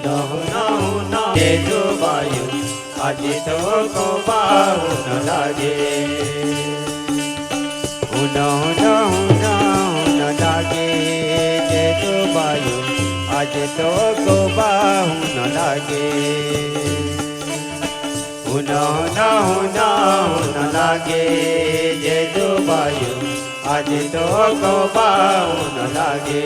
हुना हुना हुना ये जो वायु आज तो को बाहु न लागे हुना हुना हुना हुना लागे ये जो वायु आज तो को बाहु न लागे हुना हुना हुना हुना लागे ये जो वायु आज तो को बाहु न लागे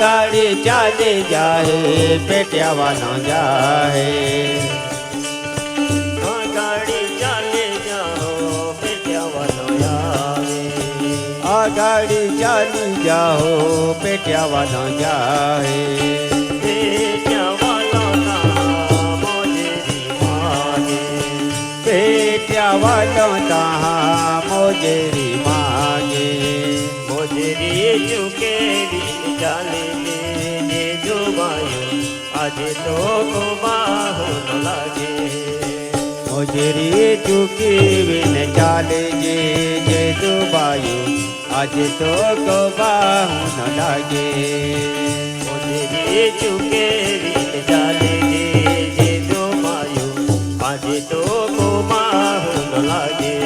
गाड़ी चाले जाए पेटियावा न जाए गाड़ी चाले जाओ पेटियावा न जाए गाड़ी चाली जाओ पेटियावा न जाए पेटियावा ना मोजेरी मागे पेटियावा ना मोजेरी मागे मोजेरी चुके चाले जे जो वायु आज तो को बाहु न लागे मोजरी चुकी बिन चाले जे जो वायु आज तो को बाहु न लागे मोजरी चुके बिन चाले जे जो वायु आज तो को बाहु न लागे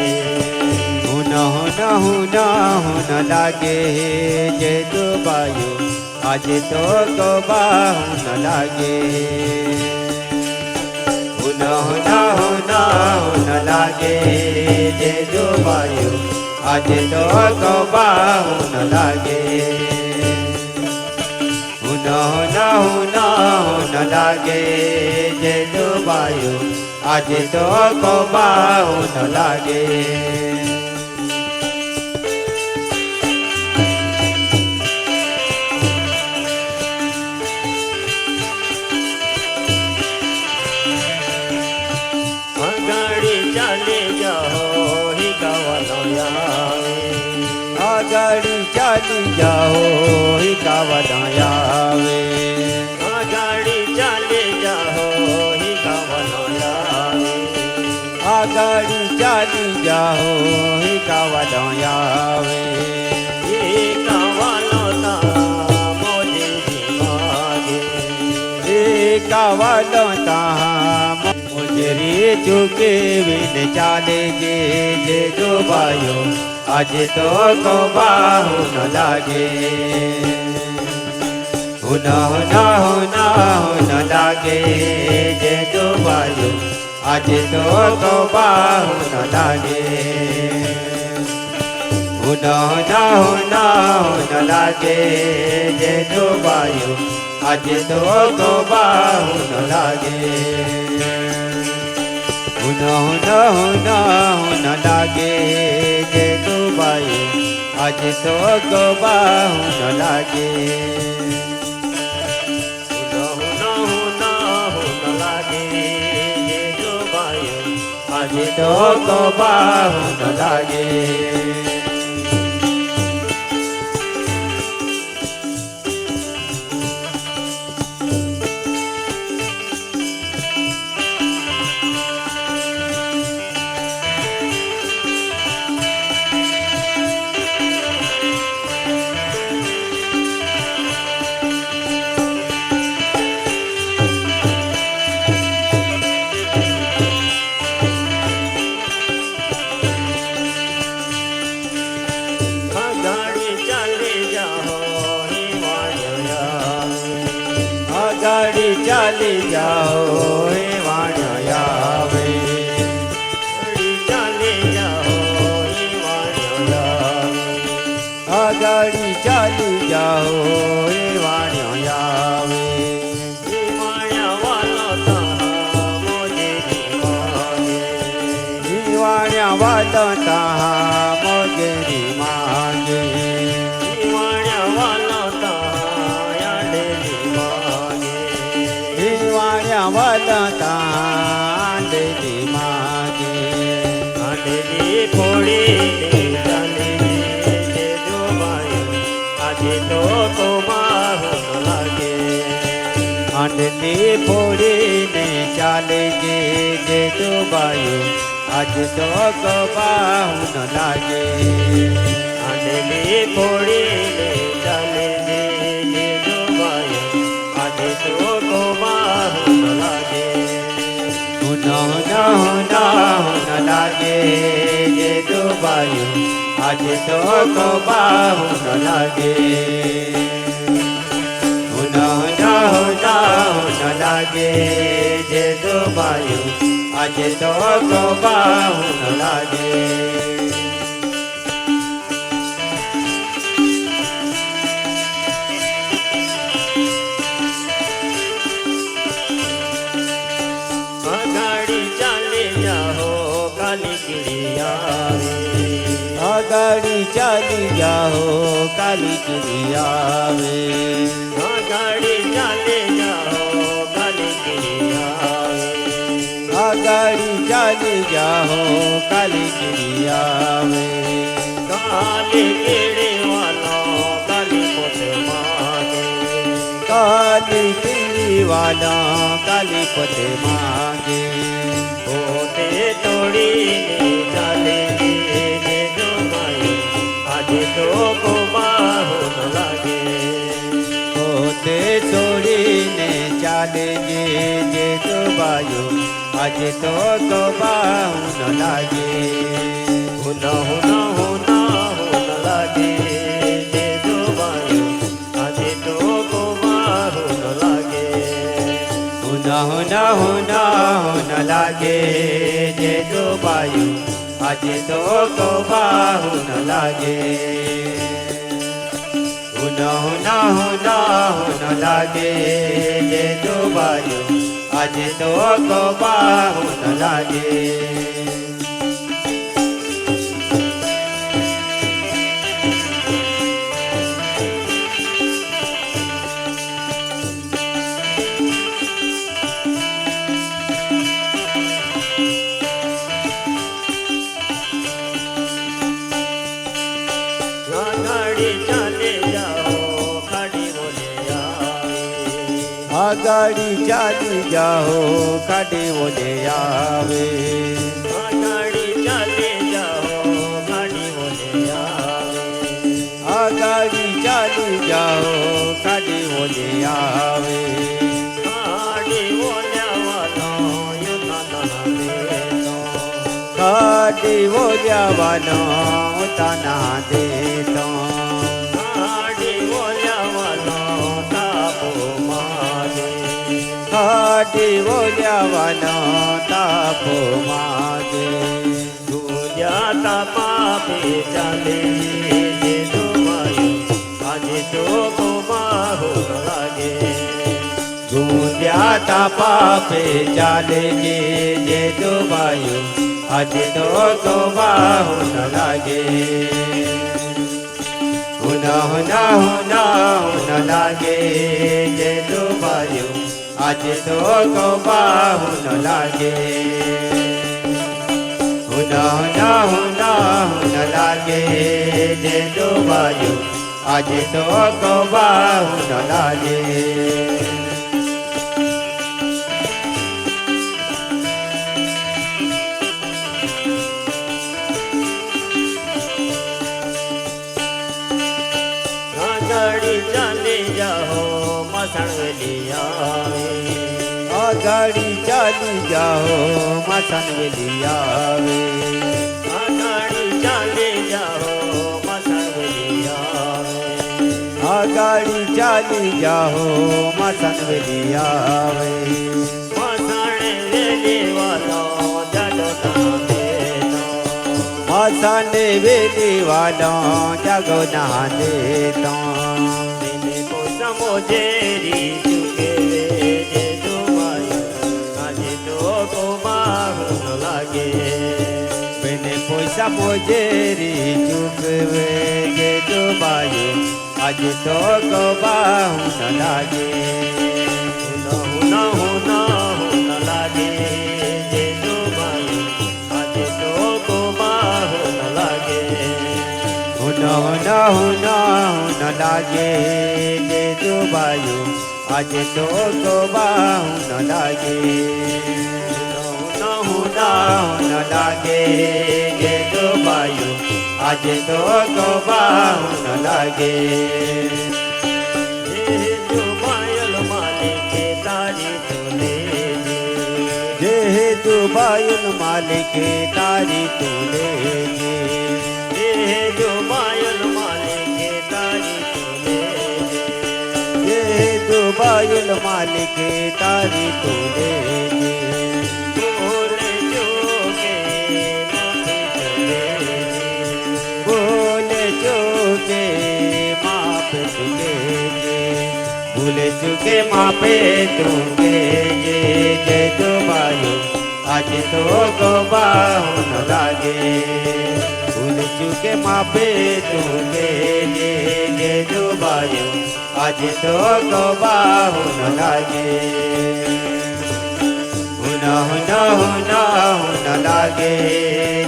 हुना हुना हुना हुना लागे जे जो वायु आज तो को बाहु न लागे हुना हुना हुना हुना लागे जे जो वायु आज तो को बाहु न लागे हुना हुना हुना हुना लागे जे जो वायु आज तो को बाहु न लागे गाड़ी चाली जाओ ही कावलाया वे गाड़ी चाले जाओ ही कावलाया वे गाड़ी चाली जाओ ही कावलाया वे ये कावलाता मोजे मागे ये कावलाता मोजरी चुके बिन चाले जे जो वायु आज तो को बाहु न लागे हुना हुना हुना हुना लागे जे जो वायु आज तो को बाहु न लागे हुना हुना हुना हुना लागे जे जो वायु आज तो को बाहु न लागे हुना हुना हुना हुना लागे जे जो वायु आज तो को बाहु न लागे हुना हुना हुना लागे जे जो वायु आज तो को बाहु न लागे गाड़ी चाली जाओ हे वाणया वे गाड़ी चाली जाओ हे वाणया गाड़ी चाली जाओ हे वाणया वे वाणया वाला ता मोजे मागे वाणया वाला ता मोजे मागे वाणया वाला ता वाला ता ચાલે જે જોવાયું આજે તો બાહુ ન લાગે આંધલી ફોડીને ચાલે જે જોવાયું આજે તો બાહુ ન લાગે આંધલી ફોડીને ચાલે જે જોવાયું આજે તો બાહુ ન લાગે ન લાગે જે જોવાયું આજે તો બાહુ ન લાગે ન લાગે જે જોવાયું આજે તો બાહુ ન લાગે गाड़ी चाली जाओ काली चिड़ी आवे गाड़ी चाले जाओ काली चिड़ी आवे गाड़ी चाली जाओ काली चिड़ी आवे काली कीड़े वाला काली पोत मांगे काली कीड़ी वाला काली पोत मांगे पोते तोड़ी चाले तो बाहु न लागे पोते छोड़ीने चाले जे जोवाયું આજે તો બાહુ ન લાગે ન લાગે જે જોવાયું આજે તો બાહુ ન લાગે ન લાગે જે જોવાયું આજે તો બાહુ ન લાગે ન લાગે જે જોવાયું આજે તો બાહુ ન લાગે गाड़ी चाली जाओ खाड़ी बोले आवे गाड़ी चाले जाओ खाड़ी बोले आवे गाड़ी चाली जाओ खाड़ी बोले आवे गाड़ी बोले वाला गाड़ी बोले वाला उतना दे तो गाड़ी बोलियावानो तापो मागे गुजाता पापे चाले जे जोवाયું આજે તો બાહુ ન લાગે ગુજાતા પાપે ચાલે જે જોવાયું આજે તો બાહુ ન લાગે ન લાગે જે જોવાયું આજે તો બાહુ ન લાગે ન લાગે જે જોવાયું આજે તો બાહુ ન લાગે गाड़ी चाले जाओ मसणवेली आवे गाड़ी चाली जाओ मसणवेली आवे गाड़ी चाले जाओ मसणवेली आवे गाड़ी चाली जाओ मसणवेली आवे मसणवेली वाला जाडो नादे मसणवेली वाला जागो नादे तो मोजेरी चुके जे जोवाયું આજે તો બાહુ ન લાગે બેને પૈસા મોજેરી ચૂકવે જે જોવાયું આજે તો બાહુ ન લાગે ન લાગે જે જોવાયું આજે તો બાહુ ન લાગે ન લાગે જે જોવાયું આજે તો ગોવાવું ન લાગે ન લાગે જે જોવાયું આજે તો ગોવાવું ન લાગે बायुल मालिके तारी तूले जे जो बायुल मालिके तारी तूले जे जो बायुल मालिके तारी तूले बोले जोगे बोले जोगे माप तुगे भूले चुके मापे तुगे जे जो बायुल आज तो गवाऊं न लागे भूल चुके मापे तुगे जे जो बायो आज तो गवाऊं न लागे न लागे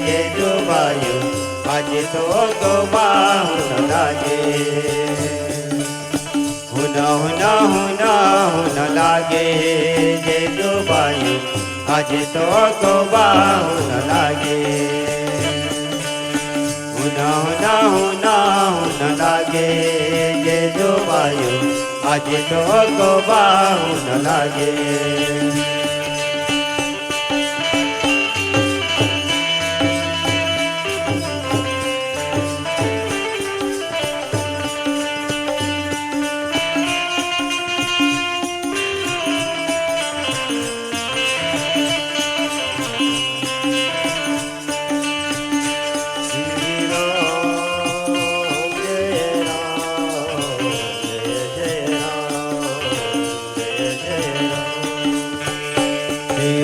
जे जो बायो आज तो गवाऊं न लागे न लागे जे जो बायो आज तो गवाऊं न लागे न लागे जे जो बायो आज तो गवाऊं न लागे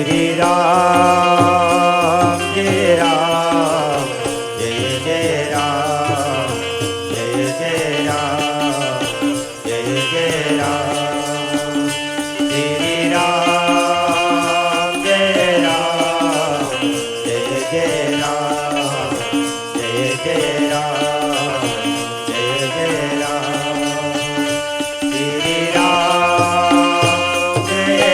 Shri Ram, Jai Ram, Jai Jai Ram, Jai Jai Ram, Jai Jai Ram. Shri Ram, Jai Ram, Jai Jai Ram, Jai Jai Ram, Jai Jai Ram. Shri Ram, Jai Ram.